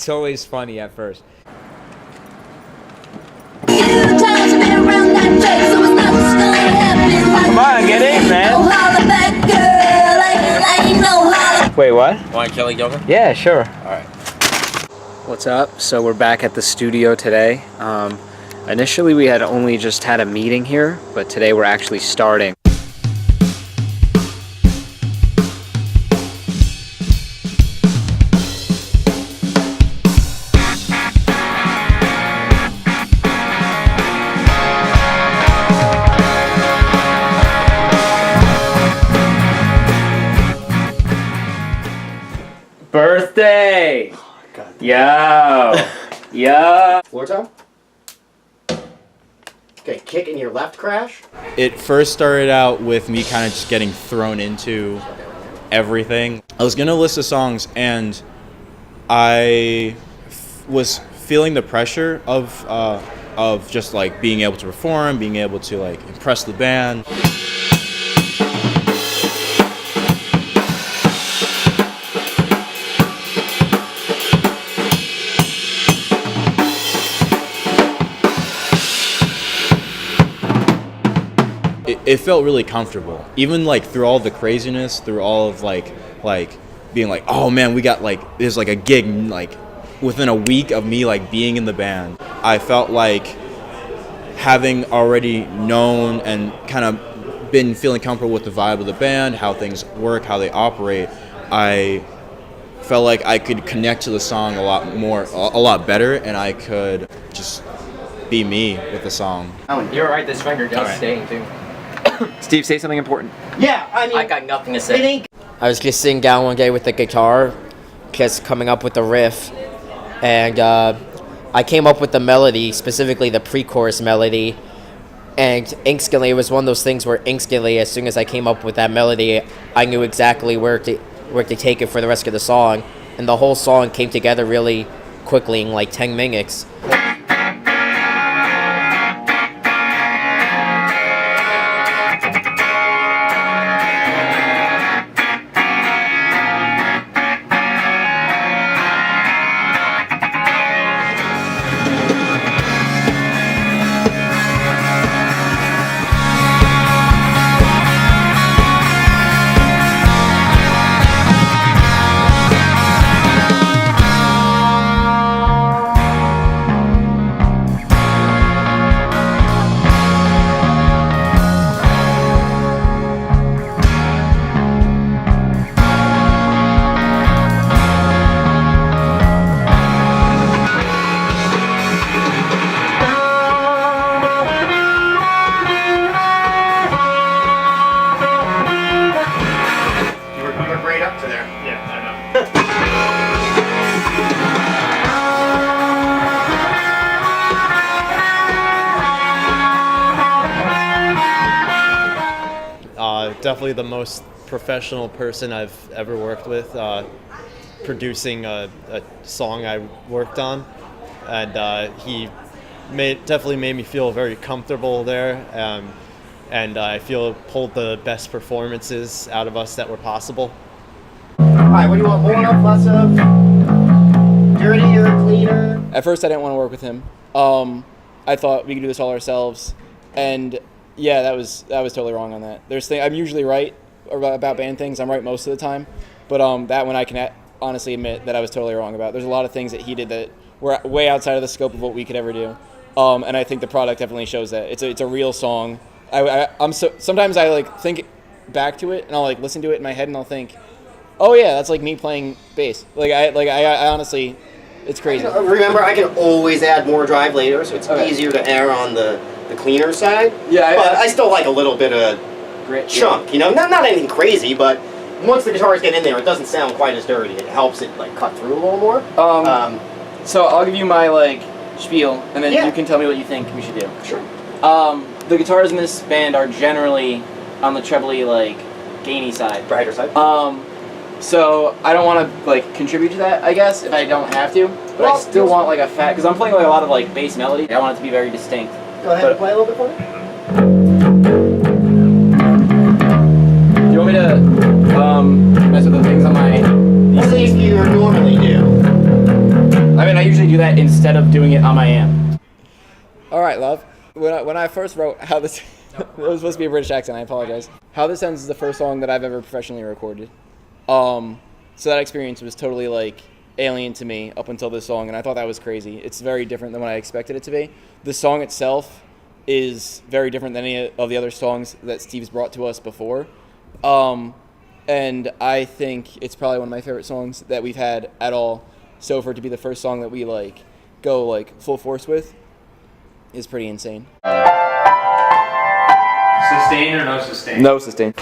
It's always funny at first. Come on, get in, man. Wait, what? Want Kelly Gilman? Yeah, sure. Alright. What's up? So we're back at the studio today. Initially we had only just had a meeting here, but today we're actually starting. Birthday! God. Yo! Yo! Floor time? Okay, kick in your left crash. It first started out with me kind of just getting thrown into everything. I was gonna list the songs and I was feeling the pressure of just like being able to perform, being able to like impress the band. It felt really comfortable, even like through all the craziness, through all of like being like, oh man, we got like there's like a gig like within a week of me like being in the band. I felt like having already known and kind of been feeling comfortable with the vibe of the band, how things work, how they operate. I felt like I could connect to the song a lot better, and I could just be me with the song. You're right, this finger does staying too. Steve, say something important. Yeah, I mean, I got nothing to say. I was just sitting down one day with the guitar, just coming up with the riff, and I came up with the melody, specifically the pre-chorus melody, and instantly it was one of those things where instantly, as soon as I came up with that melody, I knew exactly where to take it for the rest of the song, and the whole song came together really quickly in like 10 minutes. Definitely the most professional person I've ever worked with, producing a song I worked on, and he definitely made me feel very comfortable there, and I feel pulled the best performances out of us that were possible. Alright, what do you want? More of, less of? Dirtier, cleaner? At first I didn't want to work with him. I thought we could do this all ourselves, and yeah, that was totally wrong on that. I'm usually right about band things. I'm right most of the time, but that one I can honestly admit that I was totally wrong about. There's a lot of things that he did that were way outside of the scope of what we could ever do, and I think the product definitely shows that. It's a real song. Sometimes I like think back to it and I'll like listen to it in my head and I'll think, oh yeah, that's like me playing bass. I honestly, it's crazy. Remember, I can always add more drive later, so it's easier to err on the cleaner side. Yeah, but I still like a little bit of grit, chunk. You know, not anything crazy, but once the guitars get in there, it doesn't sound quite as dirty. It helps it like cut through a little more. So I'll give you my like spiel, and then Yeah. you can tell me what you think we should do. Sure. The guitars in this band are generally on the trebly like gainy side. Brighter side. So I don't want to like contribute to that, I guess, if I don't have to. But I still want like a fat, because I'm playing like a lot of like bass melody. I want it to be very distinct. Go ahead and play a little bit for me. Do you want me to mess with the things on my? What do you normally do? that instead of doing it on my amp. All right, love. When I first wrote How This... it was supposed to be a British accent, I apologize. How This Ends is the first song that I've ever professionally recorded. So that experience was totally, like, alien to me up until this song, and I thought that was crazy. It's very different than what I expected it to be. The song itself is very different than any of the other songs that Steve's brought to us before. And I think it's probably one of my favorite songs that we've had at all. So for it to be the first song that we, like, go, like, full force with is pretty insane. Sustain or no sustain? No sustain.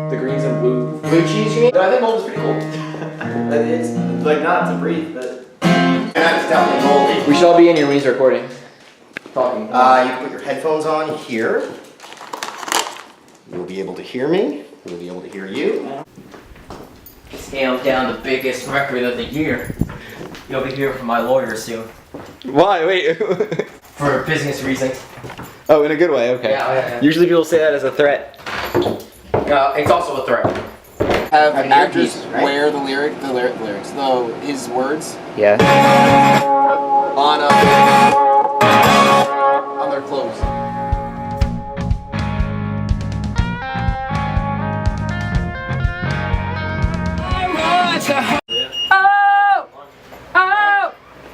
The greens and blue cheese, you mean? No, I think mold is pretty cool. It's like not to breathe, but it's definitely moldy. We should all be in here when he's recording. Talking. You can put your headphones on here. You'll be able to hear me. We'll be able to hear you. Scaled down the biggest record of the year. You'll be hearing from my lawyer soon. Why? Wait. For business reasons. Oh, in a good way. Okay. Yeah. Usually people say that as a threat. It's also a threat. Have Have actors earpieces, right? wear the lyrics, his words Yeah. on their clothes.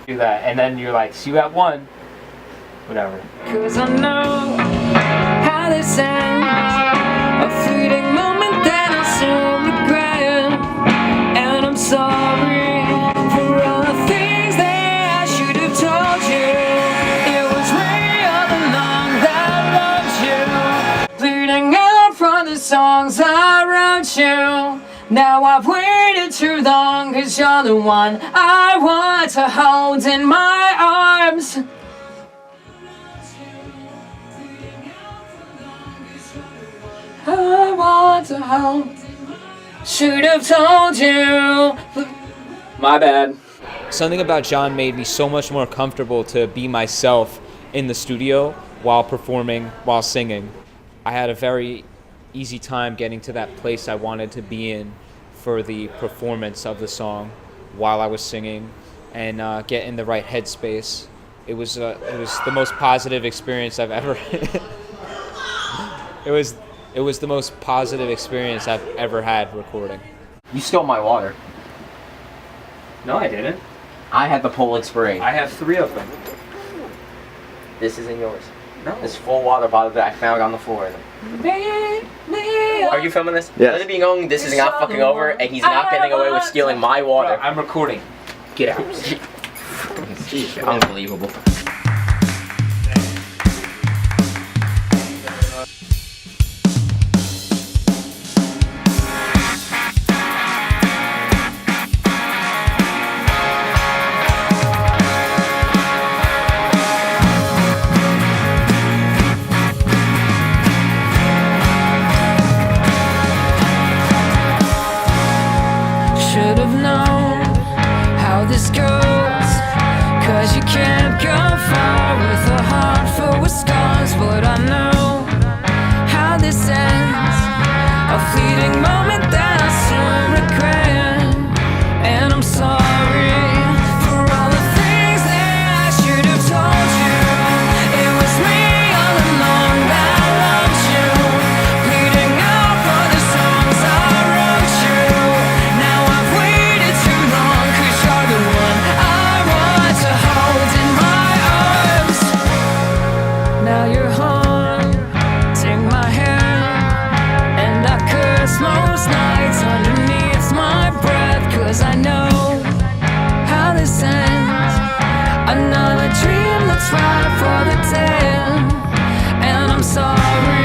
Do that, and then you're like, see you at 1. Whatever. Cause I know how this ends. A fleeting moment that I'll soon regret. And I'm sorry for all the things that I should have told you. It was me all along that loved you. Bleeding out from the songs I wrote you. Now I've waited too long, cause you're the one I want to hold in my arms. I want to hold. Should have told you. My bad. Something about John made me so much more comfortable to be myself in the studio while performing, while singing. I had a very easy time getting to that place I wanted to be in for the performance of the song while I was singing, and get in the right headspace. It was the most positive experience I've ever. It was the most positive experience I've ever had recording. You stole my water. No, I didn't. I had the Poland Spring. I have 3 of them. This isn't yours. No. This full water bottle that I found on the floor. Are you filming this? Yes. Let it be known this is not fucking over, and he's not getting away with stealing my water. I'm recording. Get out. Unbelievable. Should have known how this goes. Cause you can't go far with a heart full of scars. But I know how this ends. A fleeting moment that I soon regret. And I'm sorry for all the things that I should have told you. It was me all along that loved you. Bleeding out for the songs I wrote you. Now I've waited too long, cause you're the one I want to hold in my arms. Now you're haunting my head, and I curse most nights underneath my breath. Cause I know how this ends. Another dream that's right for the dead. And I'm sorry